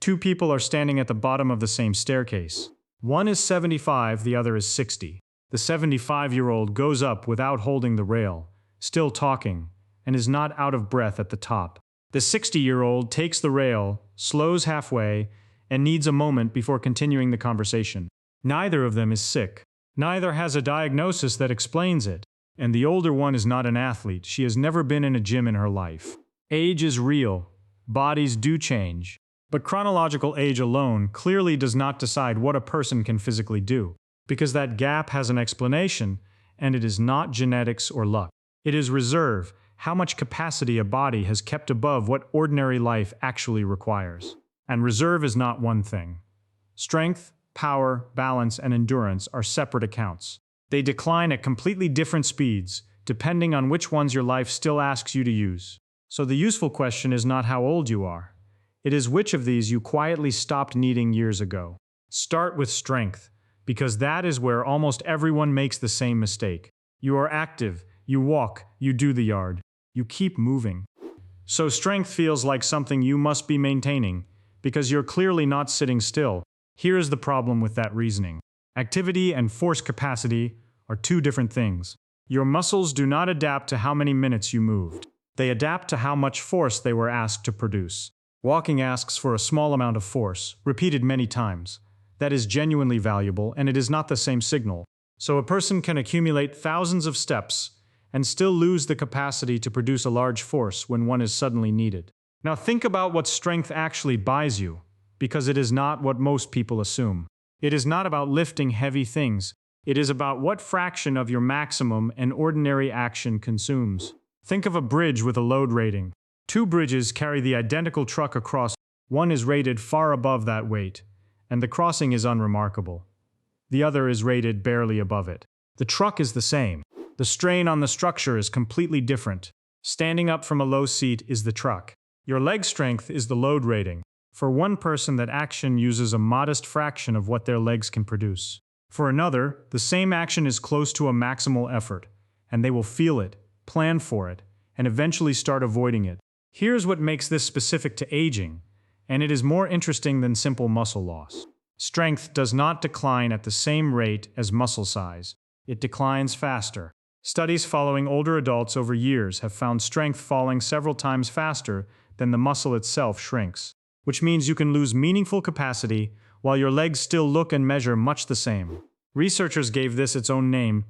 Two people are standing at the bottom of the same staircase. One is 75, the other is 60. The 75-year-old goes up without holding the rail, still talking, and is not out of breath at the top. The 60-year-old takes the rail, slows halfway, and needs a moment before continuing the conversation. Neither of them is sick. Neither has a diagnosis that explains it. And the older one is not an athlete. She has never been in a gym in her life. Age is real. Bodies do change. But chronological age alone clearly does not decide what a person can physically do, because that gap has an explanation, and it is not genetics or luck. It is reserve, how much capacity a body has kept above what ordinary life actually requires. And reserve is not one thing. Strength, power, balance, and endurance are separate accounts. They decline at completely different speeds, depending on which ones your life still asks you to use. So the useful question is not how old you are. It is which of these you quietly stopped needing years ago. Start with strength, because that is where almost everyone makes the same mistake. You are active, you walk, you do the yard, you keep moving. So strength feels like something you must be maintaining, because you're clearly not sitting still. Here is the problem with that reasoning. Activity and force capacity are two different things. Your muscles do not adapt to how many minutes you moved. They adapt to how much force they were asked to produce. Walking asks for a small amount of force, repeated many times. That is genuinely valuable, and it is not the same signal. So a person can accumulate thousands of steps and still lose the capacity to produce a large force when one is suddenly needed. Now think about what strength actually buys you, because it is not what most people assume. It is not about lifting heavy things. It is about what fraction of your maximum and ordinary action consumes. Think of a bridge with a load rating. Two bridges carry the identical truck across. One is rated far above that weight, and the crossing is unremarkable. The other is rated barely above it. The truck is the same. The strain on the structure is completely different. Standing up from a low seat is the truck. Your leg strength is the load rating. For one person, that action uses a modest fraction of what their legs can produce. For another, the same action is close to a maximal effort, and they will feel it, plan for it, and eventually start avoiding it. Here's what makes this specific to aging, and it is more interesting than simple muscle loss. Strength does not decline at the same rate as muscle size. It declines faster. Studies following older adults over years have found strength falling several times faster than the muscle itself shrinks, which means you can lose meaningful capacity while your legs still look and measure much the same. Researchers gave this its own name,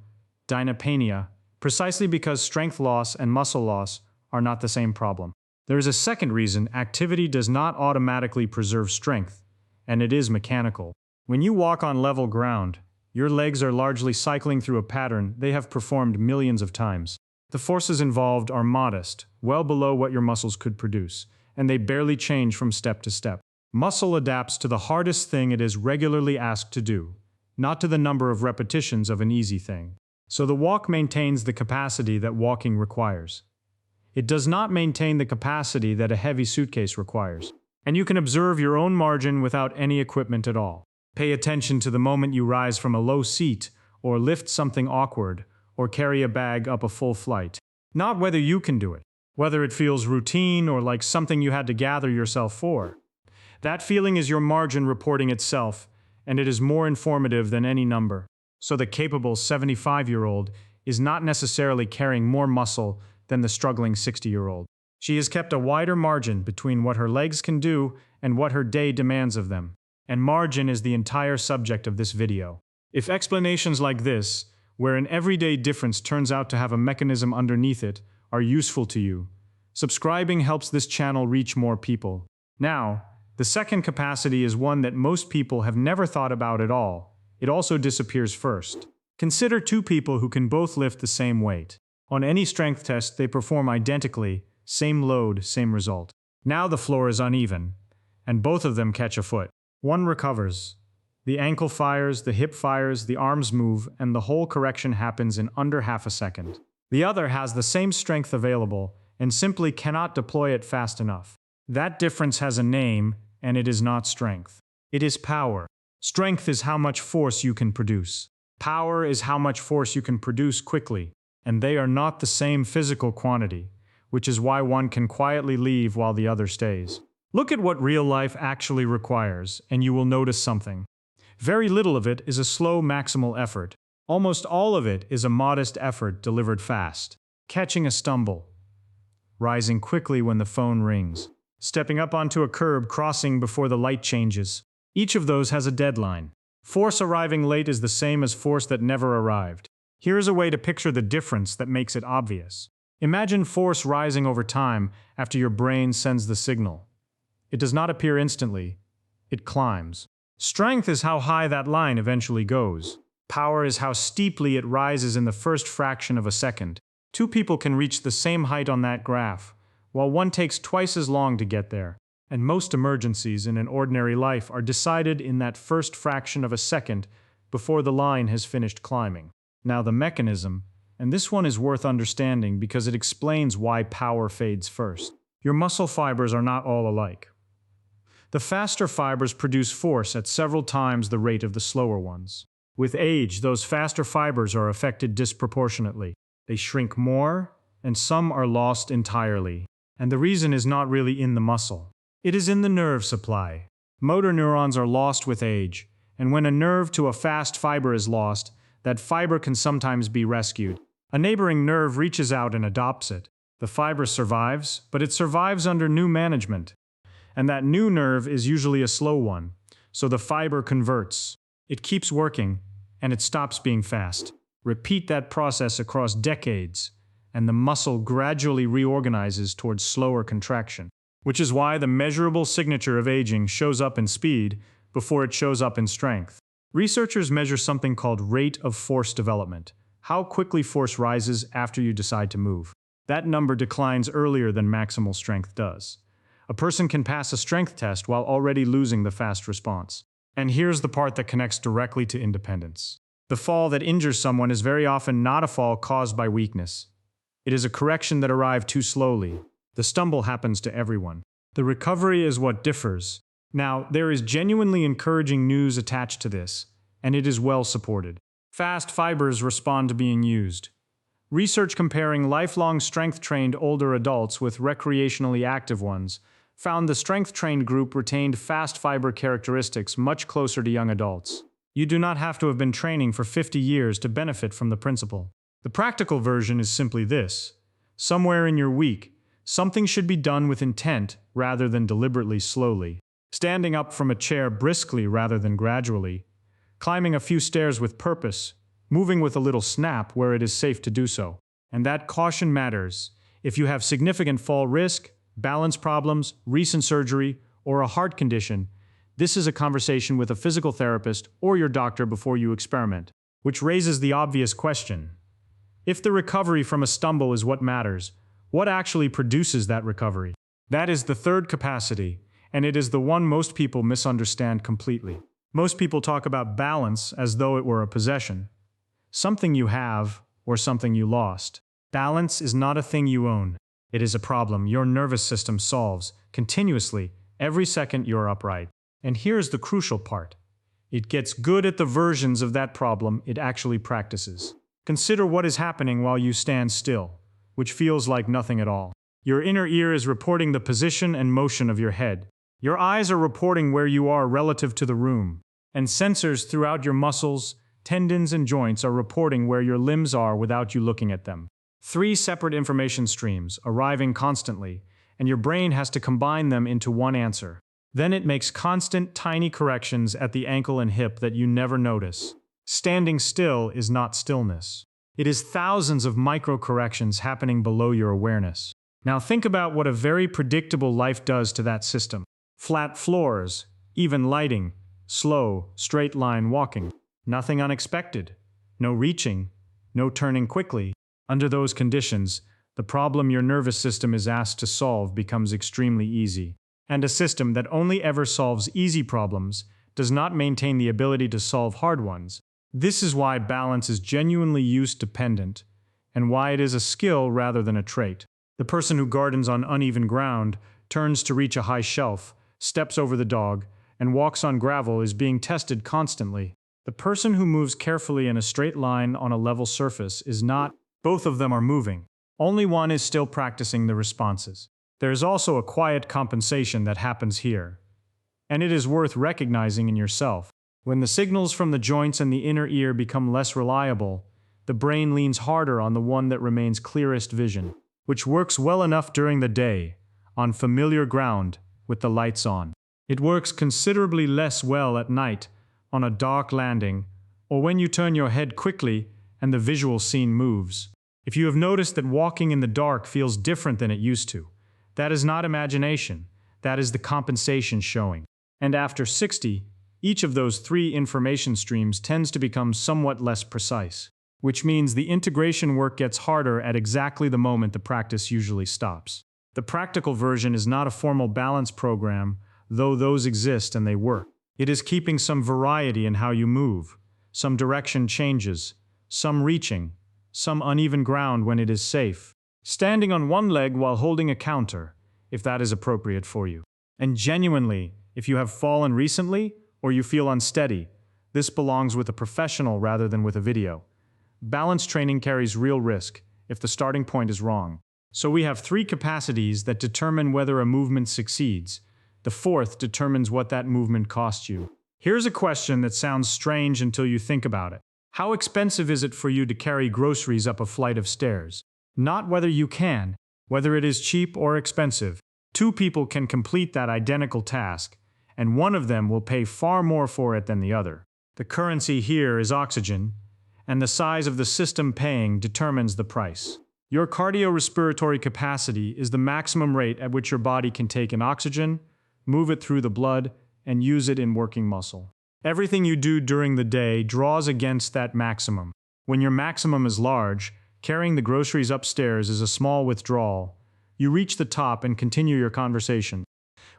dynapenia, precisely because strength loss and muscle loss are not the same problem. There is a second reason: activity does not automatically preserve strength, and it is mechanical. When you walk on level ground, your legs are largely cycling through a pattern they have performed millions of times. The forces involved are modest, well below what your muscles could produce, and they barely change from step to step. Muscle adapts to the hardest thing it is regularly asked to do, not to the number of repetitions of an easy thing. So the walk maintains the capacity that walking requires. It does not maintain the capacity that a heavy suitcase requires. And you can observe your own margin without any equipment at all. Pay attention to the moment you rise from a low seat, or lift something awkward, or carry a bag up a full flight. Not whether you can do it, whether it feels routine or like something you had to gather yourself for. That feeling is your margin reporting itself, and it is more informative than any number. So the capable 75-year-old is not necessarily carrying more muscle than the struggling 60-year-old. She has kept a wider margin between what her legs can do and what her day demands of them. And margin is the entire subject of this video. If explanations like this, where an everyday difference turns out to have a mechanism underneath it, are useful to you, subscribing helps this channel reach more people. Now, the second capacity is one that most people have never thought about at all. It also disappears first. Consider two people who can both lift the same weight. On any strength test, they perform identically, same load, same result. Now the floor is uneven, and both of them catch a foot. One recovers. The ankle fires, the hip fires, the arms move, and the whole correction happens in under half a second. The other has the same strength available and simply cannot deploy it fast enough. That difference has a name, and it is not strength. It is power. Strength is how much force you can produce. Power is how much force you can produce quickly, and they are not the same physical quantity, which is why one can quietly leave while the other stays. Look at what real life actually requires, and you will notice something. Very little of it is a slow maximal effort. Almost all of it is a modest effort delivered fast. Catching a stumble. Rising quickly when the phone rings. Stepping up onto a curb, crossing before the light changes. Each of those has a deadline. Force arriving late is the same as force that never arrived. Here is a way to picture the difference that makes it obvious. Imagine force rising over time after your brain sends the signal. It does not appear instantly. It climbs. Strength is how high that line eventually goes. Power is how steeply it rises in the first fraction of a second. Two people can reach the same height on that graph, while one takes twice as long to get there. And most emergencies in an ordinary life are decided in that first fraction of a second before the line has finished climbing. Now the mechanism, and this one is worth understanding because it explains why power fades first. Your muscle fibers are not all alike. The faster fibers produce force at several times the rate of the slower ones. With age, those faster fibers are affected disproportionately. They shrink more, and some are lost entirely. And the reason is not really in the muscle. It is in the nerve supply. Motor neurons are lost with age, and when a nerve to a fast fiber is lost, that fiber can sometimes be rescued. A neighboring nerve reaches out and adopts it. The fiber survives, but it survives under new management. And that new nerve is usually a slow one, so the fiber converts. It keeps working, and it stops being fast. Repeat that process across decades, and the muscle gradually reorganizes towards slower contraction, which is why the measurable signature of aging shows up in speed before it shows up in strength. Researchers measure something called rate of force development, how quickly force rises after you decide to move. That number declines earlier than maximal strength does. A person can pass a strength test while already losing the fast response. And here's the part that connects directly to independence. The fall that injures someone is very often not a fall caused by weakness. It is a correction that arrived too slowly. The stumble happens to everyone. The recovery is what differs. Now, there is genuinely encouraging news attached to this, and it is well supported. Fast fibers respond to being used. Research comparing lifelong strength-trained older adults with recreationally active ones found the strength-trained group retained fast fiber characteristics much closer to young adults. You do not have to have been training for 50 years to benefit from the principle. The practical version is simply this. Somewhere in your week, something should be done with intent rather than deliberately slowly. Standing up from a chair briskly rather than gradually. Climbing a few stairs with purpose. Moving with a little snap where it is safe to do so. And that caution matters. If you have significant fall risk, balance problems, recent surgery, or a heart condition, this is a conversation with a physical therapist or your doctor before you experiment. Which raises the obvious question. If the recovery from a stumble is what matters, what actually produces that recovery? That is the third capacity, and it is the one most people misunderstand completely. Most people talk about balance as though it were a possession. Something you have, or something you lost. Balance is not a thing you own. It is a problem your nervous system solves, continuously, every second you're upright. And here's the crucial part. It gets good at the versions of that problem it actually practices. Consider what is happening while you stand still, which feels like nothing at all. Your inner ear is reporting the position and motion of your head. Your eyes are reporting where you are relative to the room. And sensors throughout your muscles, tendons, and joints are reporting where your limbs are without you looking at them. 3 separate information streams, arriving constantly, and your brain has to combine them into one answer. Then it makes constant, tiny corrections at the ankle and hip that you never notice. Standing still is not stillness. It is thousands of micro-corrections happening below your awareness. Now think about what a very predictable life does to that system. Flat floors, even lighting, slow, straight-line walking. Nothing unexpected. No reaching. No turning quickly. Under those conditions, the problem your nervous system is asked to solve becomes extremely easy. And a system that only ever solves easy problems does not maintain the ability to solve hard ones. This is why balance is genuinely use-dependent, and why it is a skill rather than a trait. The person who gardens on uneven ground, turns to reach a high shelf, steps over the dog, and walks on gravel is being tested constantly. The person who moves carefully in a straight line on a level surface is not. Both of them are moving. Only one is still practicing the responses. There is also a quiet compensation that happens here, and it is worth recognizing in yourself. When the signals from the joints and the inner ear become less reliable, the brain leans harder on the one that remains clearest vision, which works well enough during the day, on familiar ground, with the lights on. It works considerably less well at night, on a dark landing, or when you turn your head quickly and the visual scene moves. If you have noticed that walking in the dark feels different than it used to, that is not imagination, that is the compensation showing. And after 60, each of those three information streams tends to become somewhat less precise, which means the integration work gets harder at exactly the moment the practice usually stops. The practical version is not a formal balance program, though those exist and they work. It is keeping some variety in how you move, some direction changes, some reaching, some uneven ground when it is safe, standing on one leg while holding a counter, if that is appropriate for you. And genuinely, if you have fallen recently or you feel unsteady, this belongs with a professional rather than with a video. Balance training carries real risk if the starting point is wrong. So we have three capacities that determine whether a movement succeeds. The fourth determines what that movement costs you. Here's a question that sounds strange until you think about it. How expensive is it for you to carry groceries up a flight of stairs? Not whether you can, whether it is cheap or expensive. Two people can complete that identical task, and one of them will pay far more for it than the other. The currency here is oxygen, and the size of the system paying determines the price. Your cardiorespiratory capacity is the maximum rate at which your body can take in oxygen, move it through the blood, and use it in working muscle. Everything you do during the day draws against that maximum. When your maximum is large, carrying the groceries upstairs is a small withdrawal. You reach the top and continue your conversation.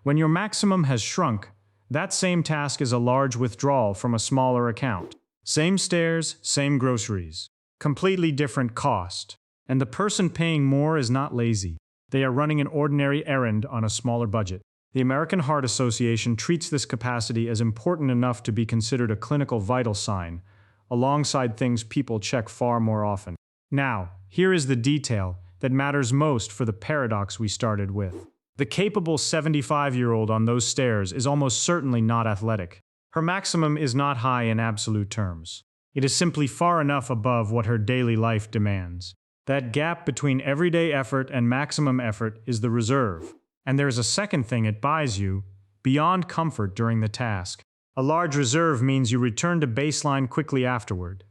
When your maximum has shrunk, that same task is a large withdrawal from a smaller account. Same stairs, same groceries. Completely different cost. And the person paying more is not lazy. They are running an ordinary errand on a smaller budget. The American Heart Association treats this capacity as important enough to be considered a clinical vital sign, alongside things people check far more often. Now, here is the detail that matters most for the paradox we started with. The capable 75-year-old on those stairs is almost certainly not athletic. Her maximum is not high in absolute terms. It is simply far enough above what her daily life demands. That gap between everyday effort and maximum effort is the reserve. And there is a second thing it buys you, beyond comfort during the task. A large reserve means you return to baseline quickly afterward.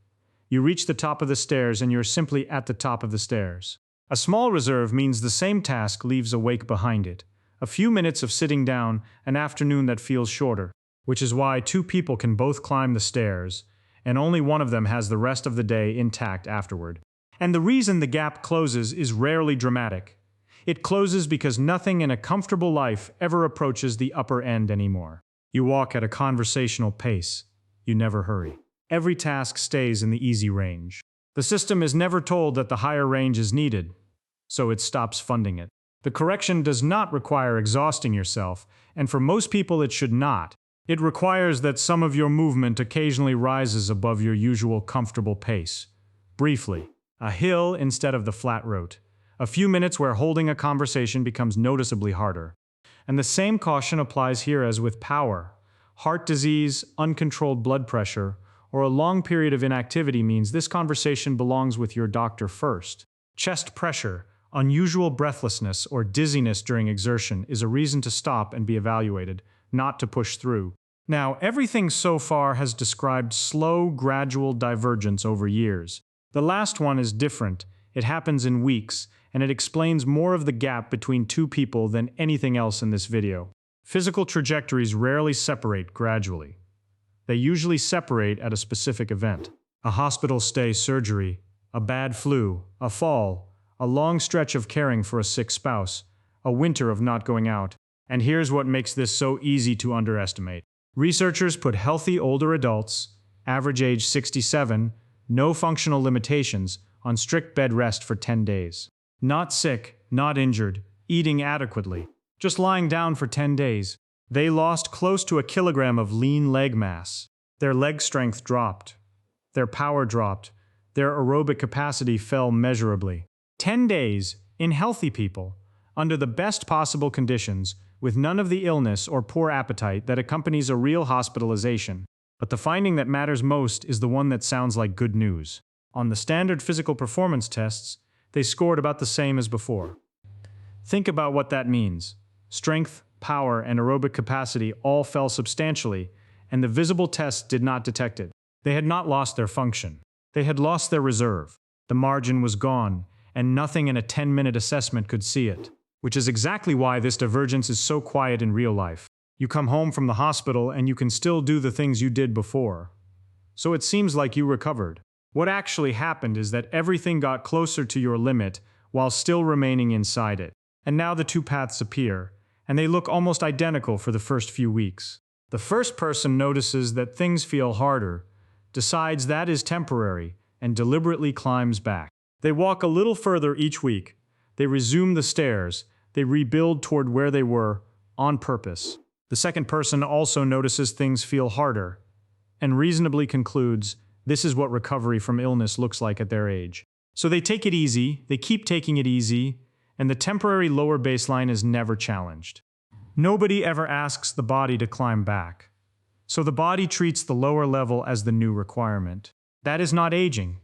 You reach the top of the stairs and you're simply at the top of the stairs. A small reserve means the same task leaves a wake behind it. A few minutes of sitting down, an afternoon that feels shorter. Which is why two people can both climb the stairs, and only one of them has the rest of the day intact afterward. And the reason the gap closes is rarely dramatic. It closes because nothing in a comfortable life ever approaches the upper end anymore. You walk at a conversational pace. You never hurry. Every task stays in the easy range. The system is never told that the higher range is needed, so it stops funding it. The correction does not require exhausting yourself, and for most people it should not. It requires that some of your movement occasionally rises above your usual comfortable pace. Briefly, a hill instead of the flat road. A few minutes where holding a conversation becomes noticeably harder. And the same caution applies here as with power. Heart disease, uncontrolled blood pressure, or a long period of inactivity means this conversation belongs with your doctor first. Chest pressure, unusual breathlessness, or dizziness during exertion is a reason to stop and be evaluated, not to push through. Now, everything so far has described slow, gradual divergence over years. The last one is different. It happens in weeks, and it explains more of the gap between two people than anything else in this video. Physical trajectories rarely separate gradually. They usually separate at a specific event. A hospital stay, surgery, a bad flu, a fall, a long stretch of caring for a sick spouse, a winter of not going out. And here's what makes this so easy to underestimate. Researchers put healthy older adults, average age 67, no functional limitations, on strict bed rest for 10 days. Not sick, not injured, eating adequately, just lying down for 10 days. They lost close to 1 kilogram of lean leg mass. Their leg strength dropped. Their power dropped. Their aerobic capacity fell measurably. 10 days, in healthy people, under the best possible conditions, with none of the illness or poor appetite that accompanies a real hospitalization. But the finding that matters most is the one that sounds like good news. On the standard physical performance tests, they scored about the same as before. Think about what that means. Strength, power, and aerobic capacity all fell substantially, and the visible tests did not detect it. They had not lost their function. They had lost their reserve. The margin was gone, and nothing in a 10-minute assessment could see it. Which is exactly why this divergence is so quiet in real life. You come home from the hospital and you can still do the things you did before. So it seems like you recovered. What actually happened is that everything got closer to your limit while still remaining inside it. And now the two paths appear, and they look almost identical for the first few weeks. The first person notices that things feel harder, decides that is temporary, and deliberately climbs back. They walk a little further each week. They resume the stairs. They rebuild toward where they were, on purpose. The second person also notices things feel harder, and reasonably concludes this is what recovery from illness looks like at their age. So they take it easy, they keep taking it easy, and the temporary lower baseline is never challenged. Nobody ever asks the body to climb back. So the body treats the lower level as the new requirement. That is not aging.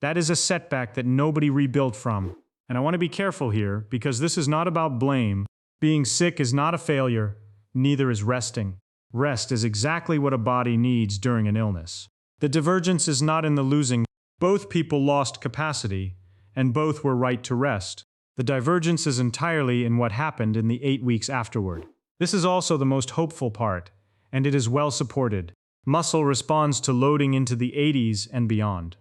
That is a setback that nobody rebuilt from. And I want to be careful here, because this is not about blame. Being sick is not a failure, neither is resting. Rest is exactly what a body needs during an illness. The divergence is not in the losing. Both people lost capacity, and both were right to rest. The divergence is entirely in what happened in the 8 weeks afterward. This is also the most hopeful part, and it is well supported. Muscle responds to loading into the 80s and beyond.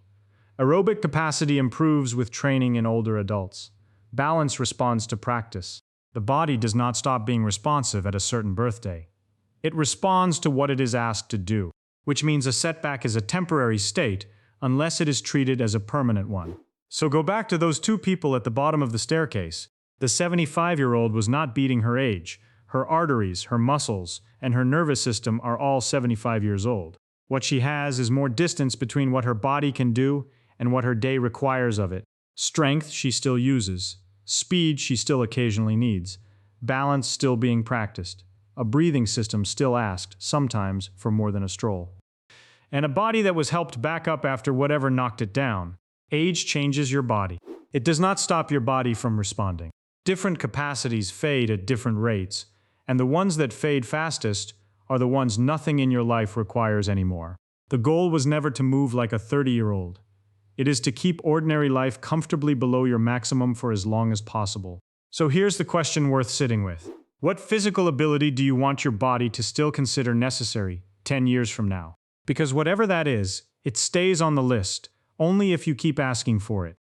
Aerobic capacity improves with training in older adults. Balance responds to practice. The body does not stop being responsive at a certain birthday. It responds to what it is asked to do, which means a setback is a temporary state unless it is treated as a permanent one. So go back to those two people at the bottom of the staircase. The 75-year-old was not beating her age. Her arteries, her muscles, and her nervous system are all 75 years old. What she has is more distance between what her body can do and what her day requires of it. Strength she still uses. Speed she still occasionally needs. Balance still being practiced. A breathing system still asked, sometimes, for more than a stroll. And a body that was helped back up after whatever knocked it down. Age changes your body. It does not stop your body from responding. Different capacities fade at different rates, and the ones that fade fastest are the ones nothing in your life requires anymore. The goal was never to move like a 30-year-old. It is to keep ordinary life comfortably below your maximum for as long as possible. So here's the question worth sitting with. What physical ability do you want your body to still consider necessary 10 years from now? Because whatever that is, it stays on the list, only if you keep asking for it.